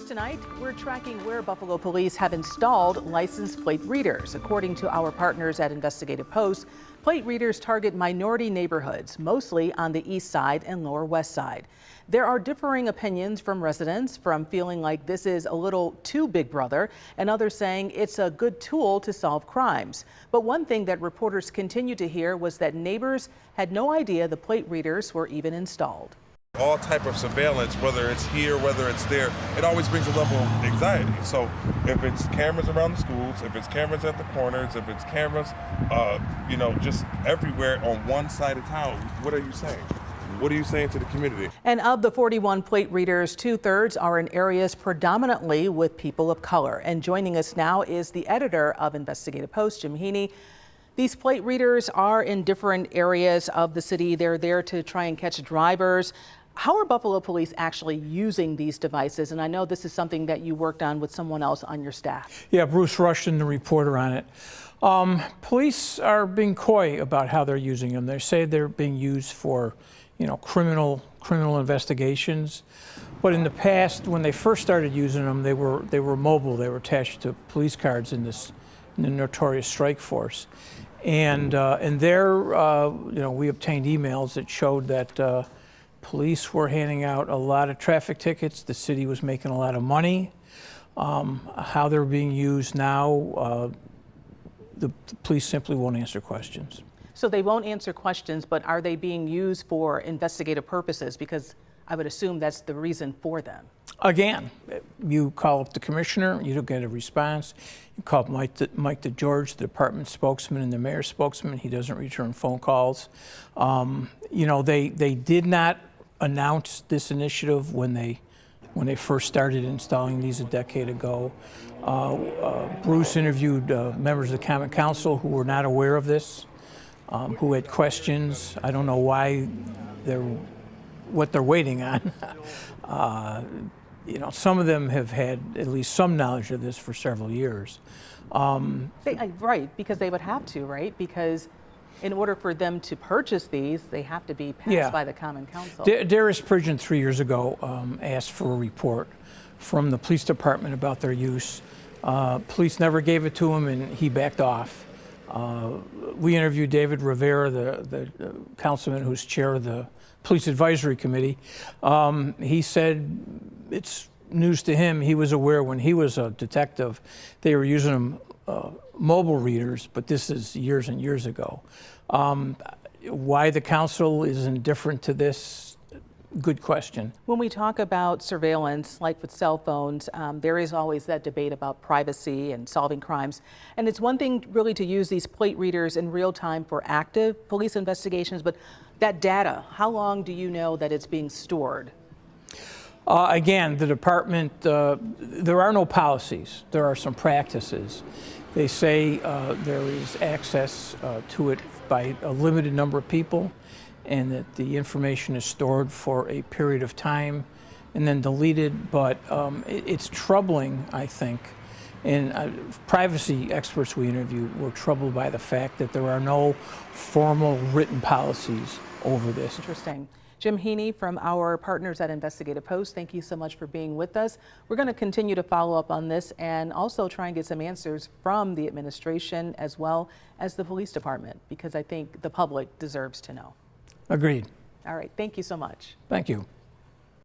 Tonight, we're tracking where Buffalo police have installed license plate readers. According to our partners at investigative-post, plate readers target minority neighborhoods, mostly on the east side and lower west side. There are differing opinions from residents, from feeling like this is a little too big brother, and others saying it's a good tool to solve crimes. But one thing that reporters continue to hear was that neighbors had no idea the plate readers were even installed. All type of surveillance, whether it's here, whether it's there, it always brings a level of anxiety. So if it's cameras around the schools, if it's cameras at the corners, if it's cameras, just everywhere on one side of town, what are you saying? What are you saying to the community? And of the 41 plate readers, 2/3 are in areas predominantly with people of color. And joining us now is the editor of Investigative Post, Jim Heaney. These plate readers are in different areas of the city. They're there to try and catch drivers. How are Buffalo police actually using these devices? And I know this is something that you worked on with someone else on your staff. Yeah, Bruce Rushton, the reporter on it. Police are being coy about how they're using them. They say they're being used for, criminal investigations. But in the past, when they first started using them, they were mobile. They were attached to police cars in the notorious strike force. And there, we obtained emails that showed that police were handing out a lot of traffic tickets. The city was making a lot of money. How they're being used now, the police simply won't answer questions. So they won't answer questions, but are they being used for investigative purposes? Because I would assume that's the reason for them. Again, you call up the commissioner, you don't get a response. You call up Mike DeGeorge, the department spokesman, and the mayor's spokesman. He doesn't return phone calls. They did not announce this initiative when they first started installing these a decade ago. Bruce interviewed members of the Common Council who were not aware of this, who had questions. I don't know why what they're waiting on. Some of them have had at least some knowledge of this for several years. Right, because they would have to, right? Because in order for them to purchase these, they have to be passed by the Common Council. Darius Pridgeon 3 years ago asked for a report from the police department about their use. Police never gave it to him, and he backed off. We interviewed David Rivera, the councilman who's chair of the Police Advisory Committee. He said it's news to him. He was aware when he was a detective they were using them mobile readers, but this is years and years ago. Why the council is indifferent to this, good question. When we talk about surveillance, like with cell phones, there is always that debate about privacy and solving crimes. And it's one thing really to use these plate readers in real time for active police investigations, but that data, how long do you know that it's being stored? Again, the department, there are no policies. There are some practices. They say there is access to it by a limited number of people, and that the information is stored for a period of time and then deleted. But it's troubling, I think, and privacy experts we interviewed were troubled by the fact that there are no formal written policies over this. Interesting. Jim Heaney from our partners at Investigative Post, thank you so much for being with us. We're going to continue to follow up on this and also try and get some answers from the administration as well as the police department, because I think the public deserves to know. Agreed. All right. Thank you so much. Thank you.